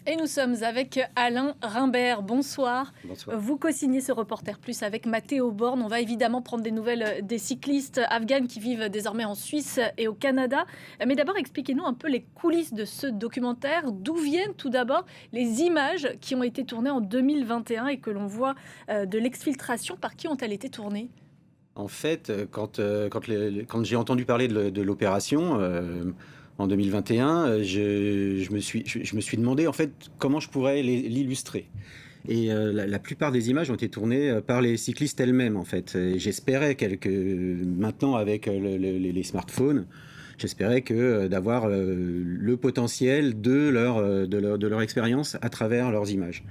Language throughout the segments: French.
Et nous sommes avec Alain Rimbert. Bonsoir. Bonsoir. Vous co-signez ce Reporter Plus avec Mathéo Borne. On va évidemment prendre des nouvelles des cyclistes afghans qui vivent désormais en Suisse et au Canada. Mais d'abord, expliquez-nous un peu les coulisses de ce documentaire. D'où viennent tout d'abord les images qui ont été tournées en 2021 et que l'on voit de l'exfiltration. Par qui ont-elles été tournées? En fait, quand j'ai entendu parler de l'opération en 2021, je me suis demandé en fait comment je pourrais l'illustrer. Et la plupart des images ont été tournées par les cyclistes elles-mêmes en fait. Et j'espérais maintenant avec les smartphones, j'espérais que d'avoir le potentiel de leur expérience à travers leurs images.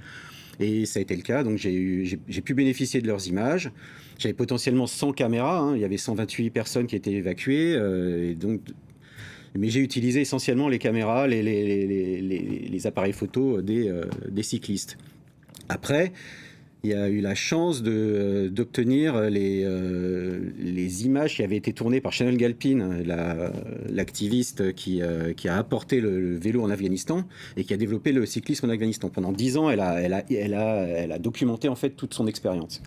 Et ça a été le cas, donc j'ai pu bénéficier de leurs images. J'avais potentiellement 100 caméras, hein, il y avait 128 personnes qui étaient évacuées, et donc, mais j'ai utilisé essentiellement les caméras, les appareils photo des cyclistes. Après, il y a eu la chance d'obtenir les images qui avaient été tournées par Chanel Galpin, l'activiste qui a apporté le vélo en Afghanistan et qui a développé le cyclisme en Afghanistan. Pendant 10 ans, elle a documenté en fait toute son expérience.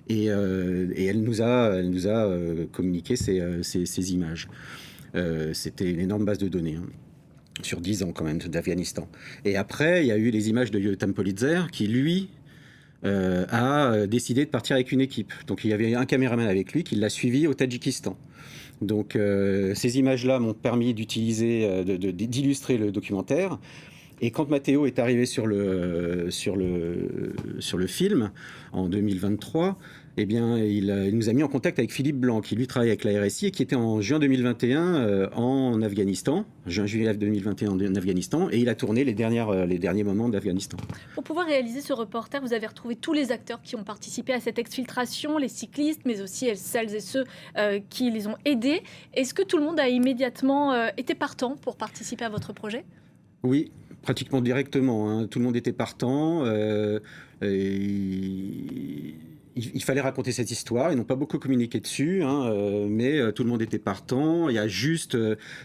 Et elle nous a communiqué ces images. C'était une énorme base de données, hein, sur 10 ans quand même d'Afghanistan. Et après, il y a eu les images de Yotam Politzer qui, lui, a décidé de partir avec une équipe. Donc il y avait un caméraman avec lui qui l'a suivi au Tadjikistan. Donc ces images-là m'ont permis d'illustrer le documentaire. Et quand Mathéo est arrivé sur le film en 2023, eh bien, il nous a mis en contact avec Philippe Blanc, qui lui travaille avec la RSI et qui était en juin 2021 en Afghanistan, juin-juillet 2021 en Afghanistan, et il a tourné les derniers moments d'Afghanistan. Pour pouvoir réaliser ce reporter, vous avez retrouvé tous les acteurs qui ont participé à cette exfiltration, les cyclistes, mais aussi celles et ceux qui les ont aidés. Est-ce que tout le monde a immédiatement été partant pour participer à votre projet? Oui, pratiquement directement, hein. Tout le monde était partant. Il fallait raconter cette histoire. Ils n'ont pas beaucoup communiqué dessus, hein, mais tout le monde était partant. Il y a juste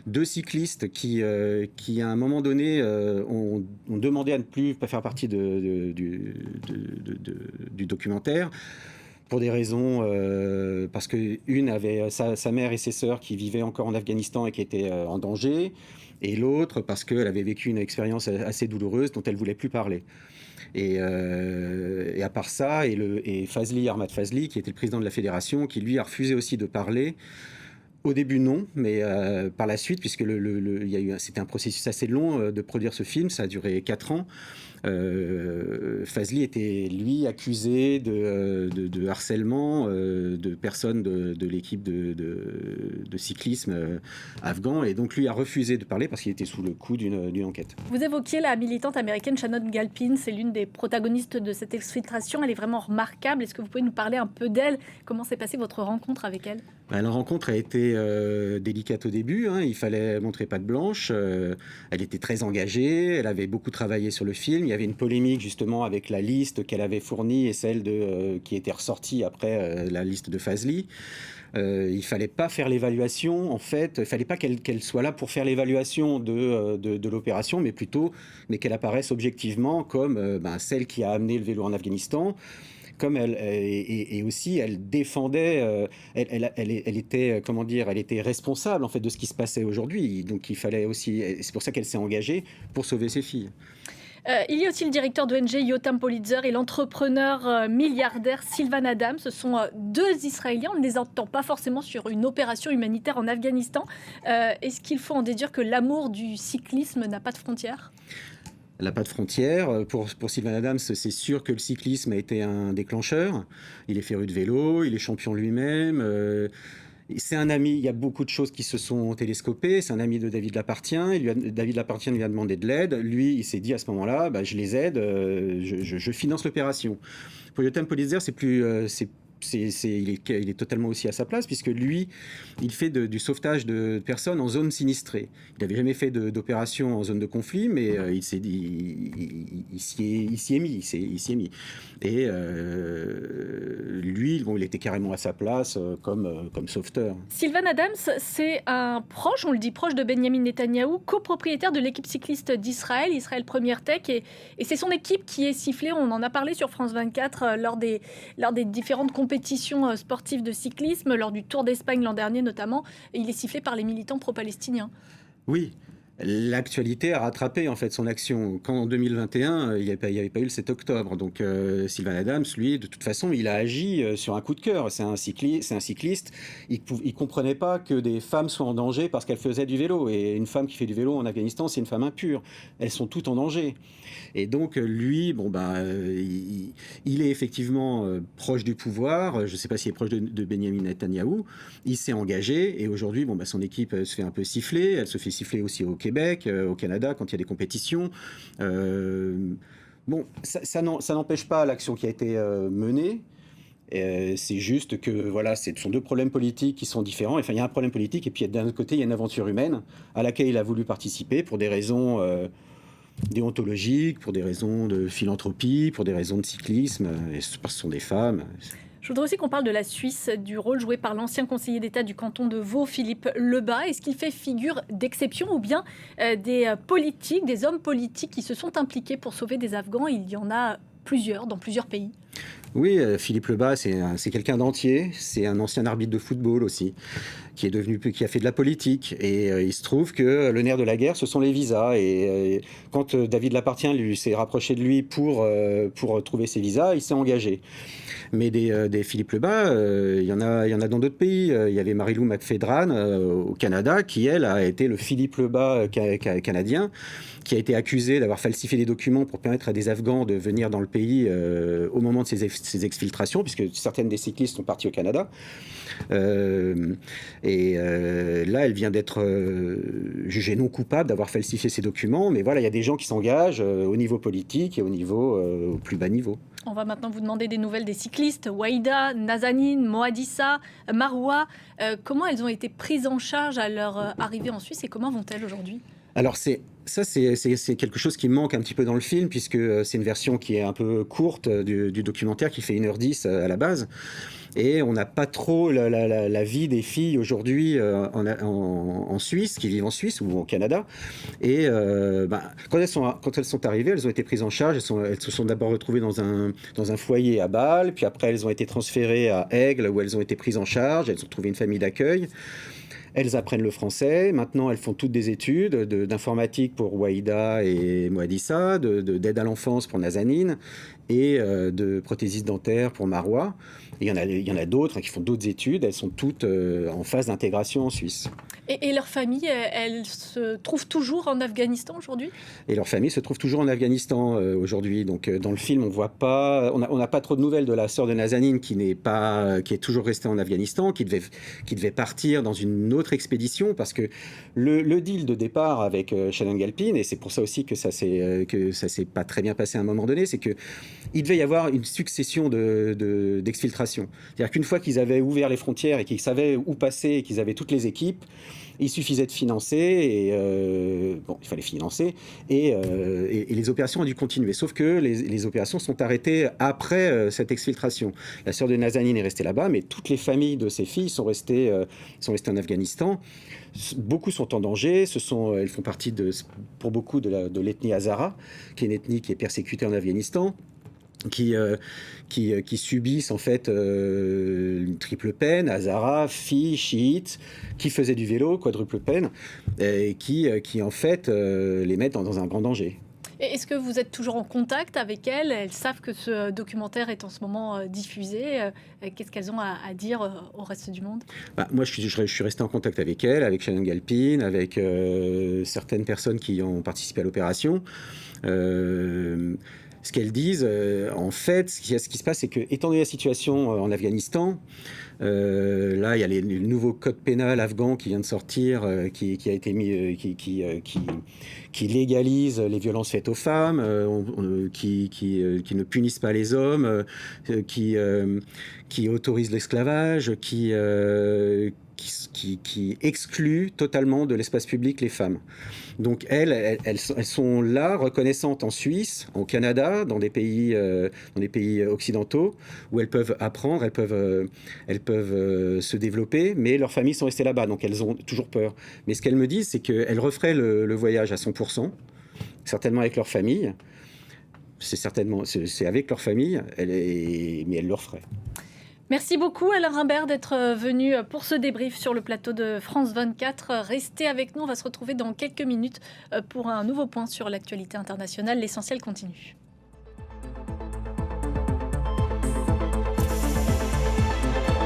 deux cyclistes qui, à un moment donné, ont demandé à ne plus pas faire partie du documentaire. Pour des raisons, parce qu'une avait sa mère et ses sœurs qui vivaient encore en Afghanistan et qui étaient en danger, et l'autre parce qu'elle avait vécu une expérience assez douloureuse dont elle ne voulait plus parler. Et à part ça, et Fazli, Ahmad Fazli, qui était le président de la fédération, qui lui a refusé aussi de parler. Au début, non, mais par la suite, puisque c'était un processus assez long de produire ce film, ça a duré 4 ans. Fazli était, lui, accusé de harcèlement de personnes de l'équipe de cyclisme afghan, et donc lui a refusé de parler parce qu'il était sous le coup d'une enquête. Vous évoquiez la militante américaine Shannon Galpin, c'est l'une des protagonistes de cette exfiltration. Elle est vraiment remarquable. Est-ce que vous pouvez nous parler un peu d'elle? Comment s'est passée votre rencontre avec elle? La rencontre a été délicate au début, hein, il fallait montrer patte blanche, elle était très engagée, elle avait beaucoup travaillé sur le film, il y avait une polémique justement avec la liste qu'elle avait fournie et celle qui était ressortie après la liste de Fazli. Il fallait pas faire l'évaluation, en fait, il fallait pas qu'elle soit là pour faire l'évaluation de l'opération, mais qu'elle apparaisse objectivement comme celle qui a amené le vélo en Afghanistan. Comme elle, et aussi elle défendait, elle était, comment dire, elle était responsable en fait de ce qui se passait aujourd'hui. Donc il fallait aussi, c'est pour ça qu'elle s'est engagée pour sauver ses filles. Il y a aussi le directeur d'ONG Yotam Politzer et l'entrepreneur milliardaire Sylvan Adams. Ce sont deux Israéliens. On ne les entend pas forcément sur une opération humanitaire en Afghanistan. Est-ce qu'il faut en déduire que l'amour du cyclisme n'a pas de frontières? Elle n'a pas de frontières. Pour Sylvan Adams, c'est sûr que le cyclisme a été un déclencheur. Il est féru de vélo, il est champion lui-même. C'est un ami, il y a beaucoup de choses qui se sont télescopées. C'est un ami de David Lapartien. David Lapartien lui a demandé de l'aide. Lui, il s'est dit à ce moment-là, je les aide, je finance l'opération. Pour Yotam Politzer, c'est il est totalement aussi à sa place, puisque lui, il fait du sauvetage de personnes en zone sinistrée. Il n'avait jamais fait d'opération en zone de conflit, mais il s'y est mis. Il s'y est mis. Et lui, bon, il était carrément à sa place comme sauveteur. Sylvain Adams, c'est un proche, on le dit proche de Benyamin Netanyahou, copropriétaire de l'équipe cycliste d'Israël, Israël Première Tech, et c'est son équipe qui est sifflée, on en a parlé sur France 24 lors des différentes compétitions sportives de cyclisme, lors du Tour d'Espagne l'an dernier notamment, et il est sifflé par les militants pro-palestiniens. Oui. L'actualité a rattrapé en fait son action. Quand en 2021, il n'y avait pas eu le 7 octobre. Donc Sylvain Adams, lui, de toute façon, il a agi sur un coup de cœur. C'est un cycliste. Il ne comprenait pas que des femmes soient en danger parce qu'elles faisaient du vélo. Et une femme qui fait du vélo en Afghanistan, c'est une femme impure. Elles sont toutes en danger. Et donc lui, il est effectivement proche du pouvoir. Je ne sais pas s'il est proche de Benyamin Netanyahou. Il s'est engagé et aujourd'hui, son équipe se fait un peu siffler. Elle se fait siffler aussi au Québec, au Canada, quand il y a des compétitions. Ça n'empêche pas l'action qui a été menée. C'est juste que voilà, ce sont deux problèmes politiques qui sont différents. Enfin, il y a un problème politique et puis d'un autre côté, il y a une aventure humaine à laquelle il a voulu participer pour des raisons déontologiques, pour des raisons de philanthropie, pour des raisons de cyclisme. Et ce sont des femmes. Je voudrais aussi qu'on parle de la Suisse, du rôle joué par l'ancien conseiller d'État du canton de Vaud, Philippe Lebas. Est-ce qu'il fait figure d'exception ou bien des politiques, des hommes politiques qui se sont impliqués pour sauver des Afghans? Il y en a plusieurs dans plusieurs pays. Oui, Philippe Lebas, c'est quelqu'un d'entier. C'est un ancien arbitre de football aussi, qui a fait de la politique. Et il se trouve que le nerf de la guerre, ce sont les visas. Et quand David Lapartien s'est rapproché de lui pour trouver ses visas, il s'est engagé. Mais des Philippe Lebas, il y en a dans d'autres pays. Il y avait Marie-Lou McPhedran au Canada, qui, elle, a été le Philippe Lebas canadien, qui a été accusé d'avoir falsifié des documents pour permettre à des Afghans de venir dans le pays au moment de ces exfiltrations, puisque certaines des cyclistes sont partis au Canada. Là, elle vient d'être jugée non coupable d'avoir falsifié ces documents. Mais voilà, il y a des gens qui s'engagent au niveau politique et au plus bas niveau. On va maintenant vous demander des nouvelles des cyclistes. Waïda, Nazanin, Moadissa, Maroua. Comment elles ont été prises en charge à leur arrivée en Suisse et comment vont-elles aujourd'hui ? Alors c'est quelque chose qui manque un petit peu dans le film, puisque c'est une version qui est un peu courte du documentaire qui fait 1h10 à la base. Et on n'a pas trop la vie des filles aujourd'hui en Suisse, qui vivent en Suisse ou au Canada. Et quand elles sont arrivées, elles ont été prises en charge. Elles se sont d'abord retrouvées dans un foyer à Bâle, puis après elles ont été transférées à Aigle, où elles ont été prises en charge. Elles ont trouvé une famille d'accueil. Elles apprennent le français. Maintenant, elles font toutes des études d'informatique pour Waïda et Moadissa, d'aide à l'enfance pour Nazanin et de prothésiste dentaire pour Maroua. Il y en a d'autres qui font d'autres études. Elles sont toutes en phase d'intégration en Suisse. Et leur famille, elle se trouve toujours en Afghanistan aujourd'hui ? Et leur famille se trouve toujours en Afghanistan aujourd'hui. Donc dans le film, on n'a pas trop de nouvelles de la sœur de Nazanin qui est toujours restée en Afghanistan, qui devait partir dans une autre expédition, parce que le deal de départ avec Shannon Galpin, et c'est pour ça aussi que ça s'est pas très bien passé à un moment donné, c'est que il devait y avoir une succession d'exfiltrations. C'est-à-dire qu'une fois qu'ils avaient ouvert les frontières et qu'ils savaient où passer et qu'ils avaient toutes les équipes, il suffisait de financer il fallait financer et les opérations ont dû continuer. Sauf que les opérations sont arrêtées après cette exfiltration. La sœur de Nazanin est restée là-bas, mais toutes les familles de ces filles sont restées en Afghanistan. Beaucoup sont en danger. Elles font partie pour beaucoup de l'ethnie Hazara, qui est une ethnie qui est persécutée en Afghanistan. Qui subissent en fait une triple peine, Hazara, filles, chiites, qui faisaient du vélo, quadruple peine, et qui en fait les mettent dans un grand danger. Et est-ce que vous êtes toujours en contact avec elles ? Elles savent que ce documentaire est en ce moment diffusé. Qu'est-ce qu'elles ont à dire au reste du monde ? Moi, je suis resté en contact avec elles, avec Shannon Galpin, avec certaines personnes qui ont participé à l'opération. ce qu'elles disent, en fait, ce qui se passe, c'est que, étant donné la situation en Afghanistan, là, il y a le nouveau code pénal afghan qui vient de sortir, qui a été mis, qui légalise les violences faites aux femmes, qui ne punissent pas les hommes, qui autorise l'esclavage, qui exclut totalement de l'espace public les femmes. Donc elles sont là, reconnaissantes en Suisse, au Canada, dans des pays occidentaux, où elles peuvent apprendre, elles peuvent se développer, mais leurs familles sont restées là-bas, donc elles ont toujours peur. Mais ce qu'elles me disent, c'est qu'elles referaient le voyage à 100%, certainement avec leur famille. C'est avec leur famille, mais elles le referaient. Merci beaucoup Alain Rimbert d'être venu pour ce débrief sur le plateau de France 24. Restez avec nous, on va se retrouver dans quelques minutes pour un nouveau point sur l'actualité internationale. L'essentiel continue.